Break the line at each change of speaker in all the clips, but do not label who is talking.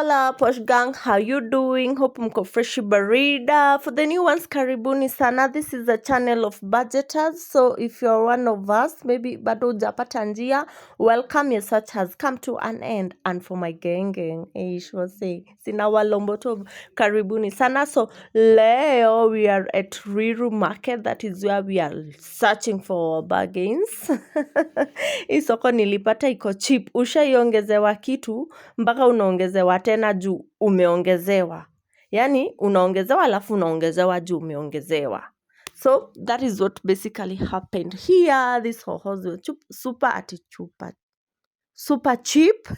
Hola Posh Gang, how you doing? Hope mko freshi barida. For the new ones, karibuni sana. This is a channel of budgeters. So if you're one of us, maybe bado hujapata njia, welcome. Your search has come to an end. And for my gang, say, sina walomboto, karibuni sana. So leo we are at Riru Market. That is where we are searching for bargains. Hii soko nilipata iko cheap. Ushaiongezewa kitu mpaka unaongezewa tena juu umeongezewa. Yani unaongezewa alafu unaongezewa juu umeongezewa. So that is what basically happened here. These hohos were super cheap.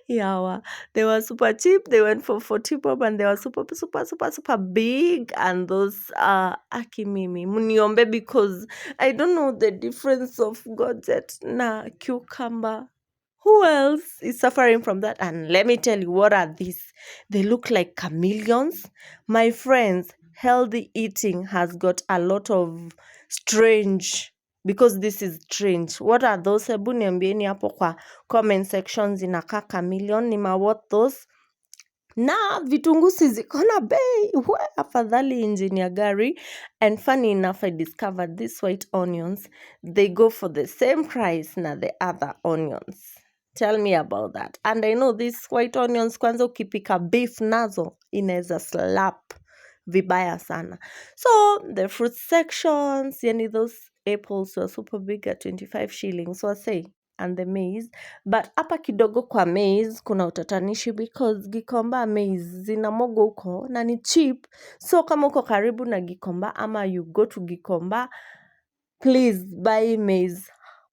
Yeah, they were super cheap. They went for 40 bob and they were super big. And those are akimimi muniombe because I don't know the difference of godjet na cucumber. Who else is suffering from that? And let me tell you, what are these? They look like chameleons. My friends, healthy eating has got a lot of strange, because this is strange. What are those? Hebu niambieni hapo kwa comment sections inakaa chameleon. Nima what those? Na vitunguu ziko na bei. Afadhali engine ya gari. And funny enough, I discovered these white onions. They go for the same price na the other onions. Tell me about that. And I know these white onions, kwanza ukipika beef nazo, inaweza slap vibaya sana. So the fruit sections, yani those apples were super big at 25 shillings. So I say, and the maize. But hapa kidogo kwa maize kuna utatanishi because Gikomba maize zina mogo huko na ni cheap. So kama uko karibu na Gikomba ama you go to Gikomba, please buy maize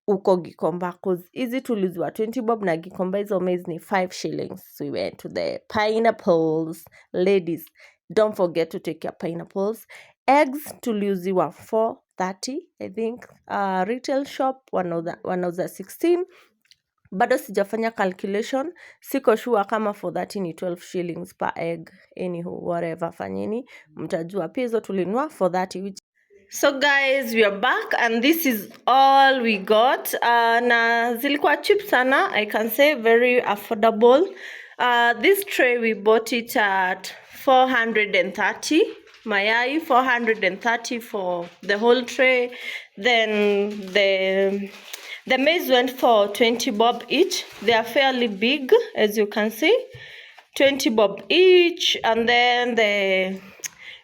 uko Gikomba cause hizi tuliziwa 20 bob na Gikomba hizo maize ni 5 shillings. So we went to the pineapples. Ladies, don't forget to take your pineapples. Eggs tuliuziwa 4.30, I think. Retail shop wanauza 16. Bado sijafanya calculation. Siko sure kama 4.30 ni 12 shillings per egg. Anywho, whatever, fanyeni. Mtajua pia hizo tulinunua 4.30. So guys, we are back and this is all we got. Na zilikuwa cheap sana. I can say very affordable. This tray we bought it at 430. Mayai 430 for the whole tray. Then the maize went for 20 bob each. They are fairly big, as you can see. 20 bob each. And then the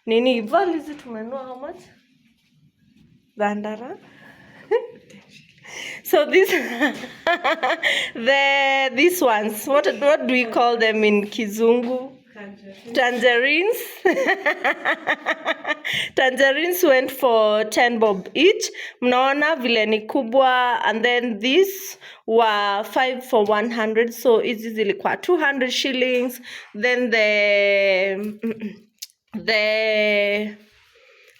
nini value tumenunua how much? Bandara. So this these ones, what do we call them in Kizungu? Tangerines. Tangerines went for 10 bob each. Mnaona vile ni kubwa. And then these were 5 for 100. So hizi zilikuwa 200 shillings. Then the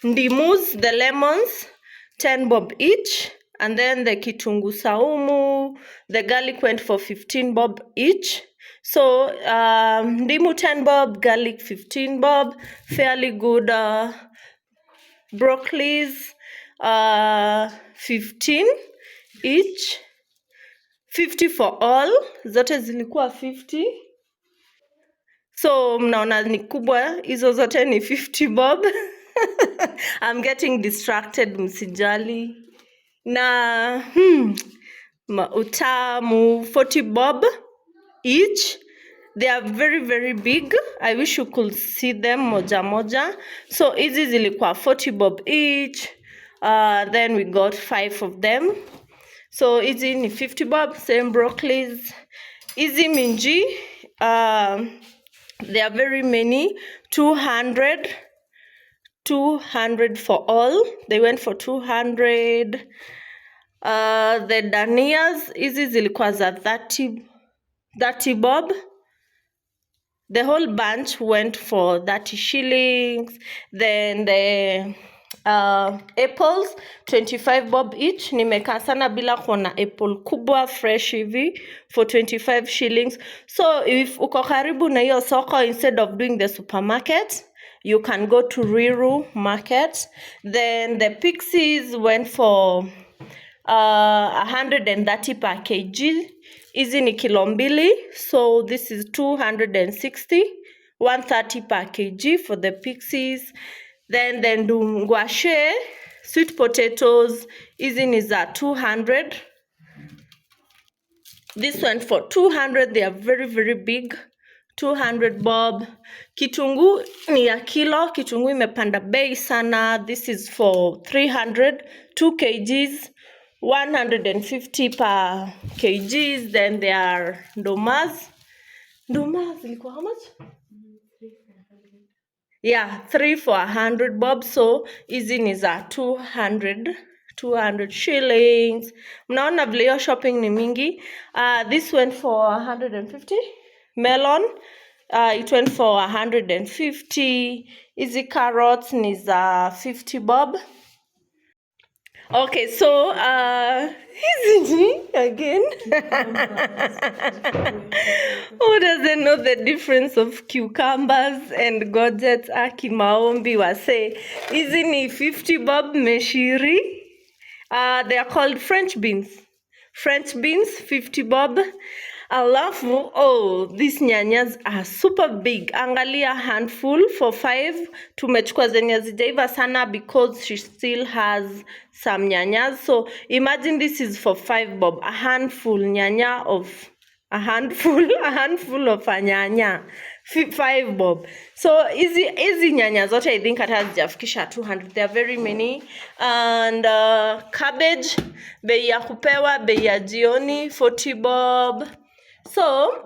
ndimus, the lemons, 10 bob each. And then the kitungu saumu, the garlic went for 15 bob each. So ndimu 10 bob, garlic 15 bob, fairly good. Broccolis 15 each, 50 for all. Zote zilikuwa 50. So mnaona ni kubwa, hizo zote ni 50 bob. I'm getting distracted, msijali. Na utamu 40 bob each. They are very big. I wish you could see them moja moja. So hizi zilikuwa 40 bob each. Then we got 5 of them. So hizi ni 50 bob, same broccolis. Hizi minji, there are very many. 200 for all. They went for 200. The danias, hizi zilikuwa za 30 bob. The whole bunch went for 30 shillings. Then the apples 25 bob each. Nimekaa sana bila kuona apple kubwa fresh hivi for 25 shillings. So if uko karibu na hiyo soko, instead of doing the supermarket, you can go to Riru Market. Then the pixies went for 130 per kg. Hizi ni kilo mbili, so this is 260, 130 per kg for the pixies. Then the ndungwashe sweet potatoes, hizi ni za 200. This one for 200, they are very, very big. 200 bob. Kitungu ni ya kilo. Kitungu imepanda bei sana. This is for 300, 2 kgs, 150 per kgs. Then there are ndomas. Ndomas ilikuwa how much? Yeah, 3 for 100 bob. So hizi ni za 200 shillings. Mnaona vile hiyo shopping ni mingi. This went for 150. Melon, it went for 150. Hizi carrots ni za 50 bob. Okay, so hizi again. Who doesn't know the difference of cucumbers and gourgets? Aki maombi wase. Hizi ni 50 bob meshiri. They are called French beans. French beans, 50 bob. Alafu, oh, these nyanyas are super big. Angalia handful for 5. Tumechukua zenye hazijaiva sana because she still has some nyanyas. So imagine this is for 5 bob. A handful nyanya of a handful of a nyanya. 5 bob. So easy nyanya zote I think hata hazijafikisha 200. There are very many. And cabbage, bei ya kupewa, bei ya jioni, 40 bob. So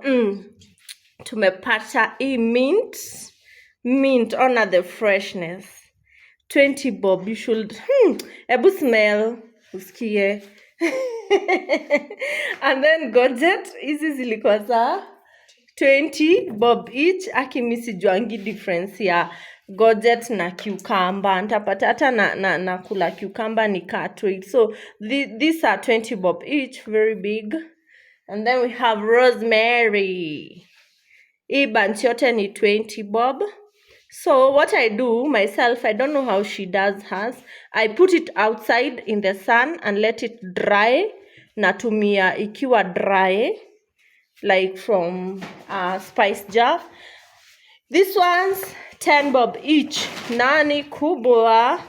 tumepata hii mint, honor the freshness, 20 bob. You should ebu smell usikie. And then gourget hizi zilikuwa za 20 bob each. Aki misi juangi difference ya gourget na cucumber. Ntapata hata na kula cucumber ni katwe. So these are 20 bob each, very big. And then we have rosemary. Hii bunch yote ni 20 bob. So what I do myself, I don't know how she does hers. I put it outside in the sun and let it dry. Natumia ikiwa dry, like from a spice jar. This one's 10 bob each. Nani kubwa,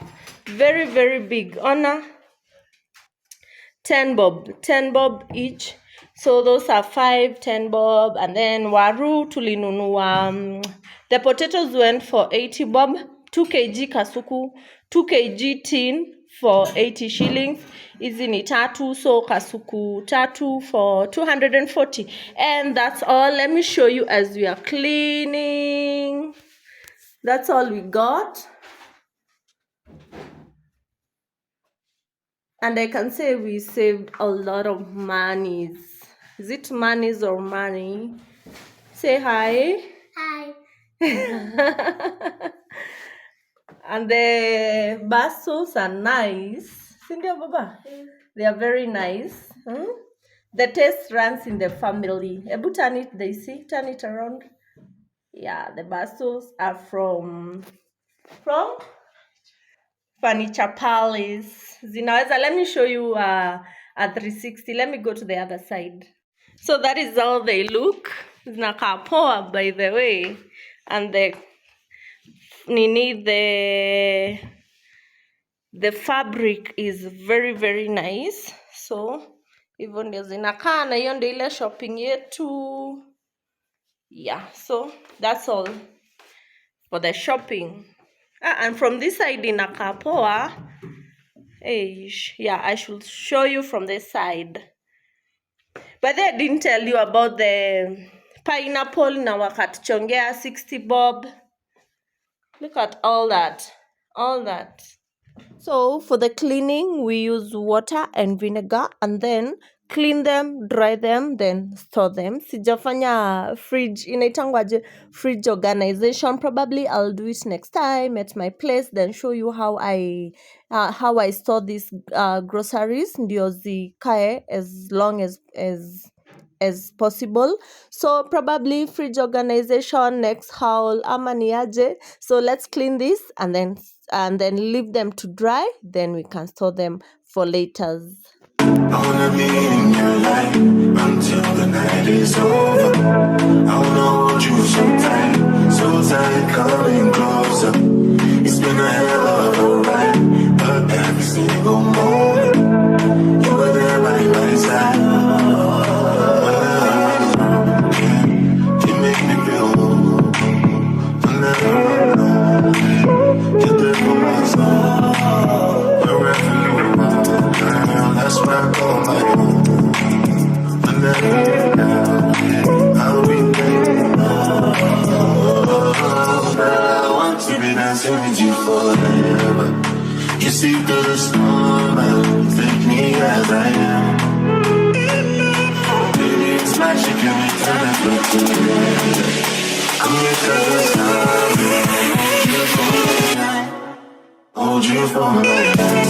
very, very big. Ona, 10 bob each. So those are 5, 10 bob. And then waru tulinunua. The potatoes went for 80 bob. 2 kg kasuku, 2 kg tin for 80 shillings. Hizi ni tatu, so kasuku tatu for 240. And that's all. Let me show you as we are cleaning. That's all we got. And I can say we saved a lot of monies. Is it monies or money? Say hi.
Hi.
And the basos are nice. Cindy, Baba? They are very nice. The taste runs in the family. Ebu turn it, Daisy. Turn it around. Yeah, the basos are from Furniture Palace. Zinaweza, let me show you a 360. Let me go to the other side. So that is how they look. Zinakaa poa, by the way. And the fabric is very, very nice. So hivyo ndio zinakaa, na hiyo ndio ile shopping yetu. Yeah, so that's all for the shopping. And from this side inakaa poa. Yeah, I should show you from this side. But I didn't tell you about the pineapple na wakatuchongea 60 bob. Look at all that. So for the cleaning, we use water and vinegar and then clean them, dry them, then store them. Sijafanya fridge, inaitangwaje fridge organization. Probably I'll do it next time at my place, then show you how I store these groceries ndio zikae as long as possible. So probably fridge organization next haul ama niaje. So let's clean this and then leave them to dry, then we can store them for later.
I wanna be in your life.
until the night is over. I wanna hold you so tight, coming closer. It's been a hell of a ride, but every single moment you were there by my side. You make me feel you're there for my soul. Wherever you are, girl, that's where I call my home. I'll be there. I want to be dancing with you forever. You see through the storm and take me as I am. Baby, it's magic and we turn it back together. Come here to the sun, hold you for my life.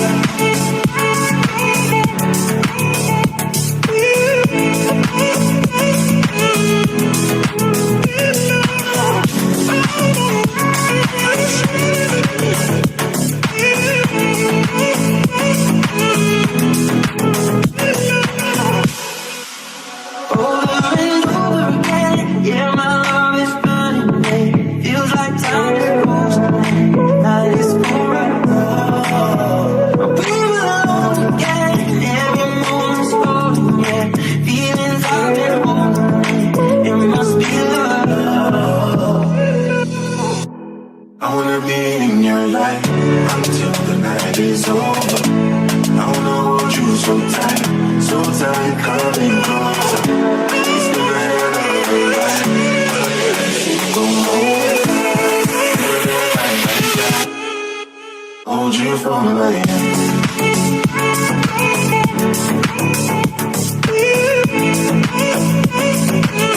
Hold you for my life.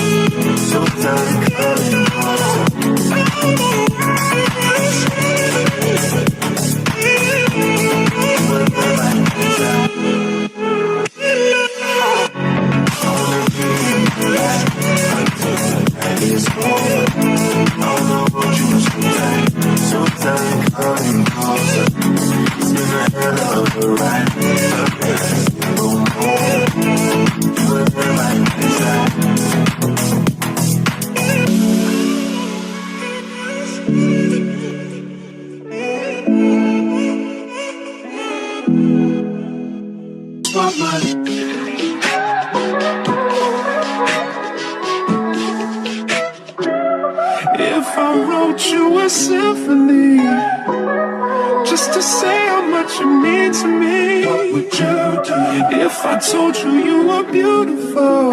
So tight, coming closer.
If I wrote you a symphony just to say how much you mean to me, what would you do? If I told you you were beautiful,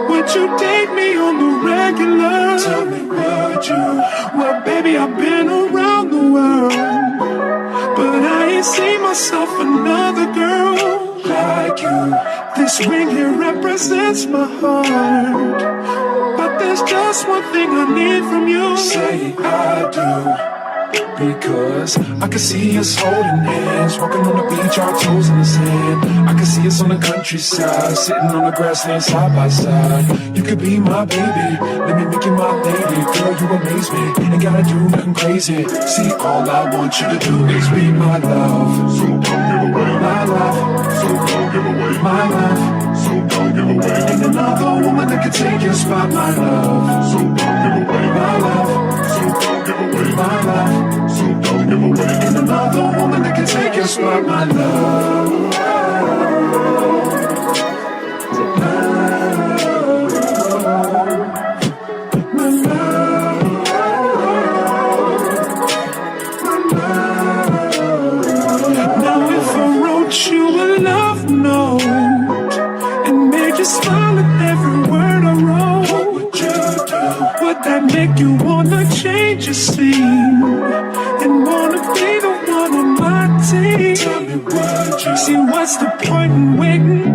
would you date me on the regular? Tell me, would you? Well, baby, I've been around the world, but I ain't seen myself another girl like you. This ring here represents my heart, but there's just one thing I need from you. Say I do. Because I can see us holding hands, walking on the beach, our toes in the sand. I can see us on the countryside, sitting on the grassland side by side. You could be my baby, let me make you my lady. Girl, you amaze me, ain't gotta do nothing crazy. See, all I want you to do is be my love. So don't give away my love. So don't give away my love. So don't give away. Ain't another woman that can take your spot, my love. So don't give away my love. So don't give away my love. So don't give away. Ain't another woman that can take your spot, my love. Now if I wrote you a love note and made you smile at every word I wrote, what would you do? Would that make you wanna change your scene and wanna be the one on my team? Tell me, would you? See, what's the point in waiting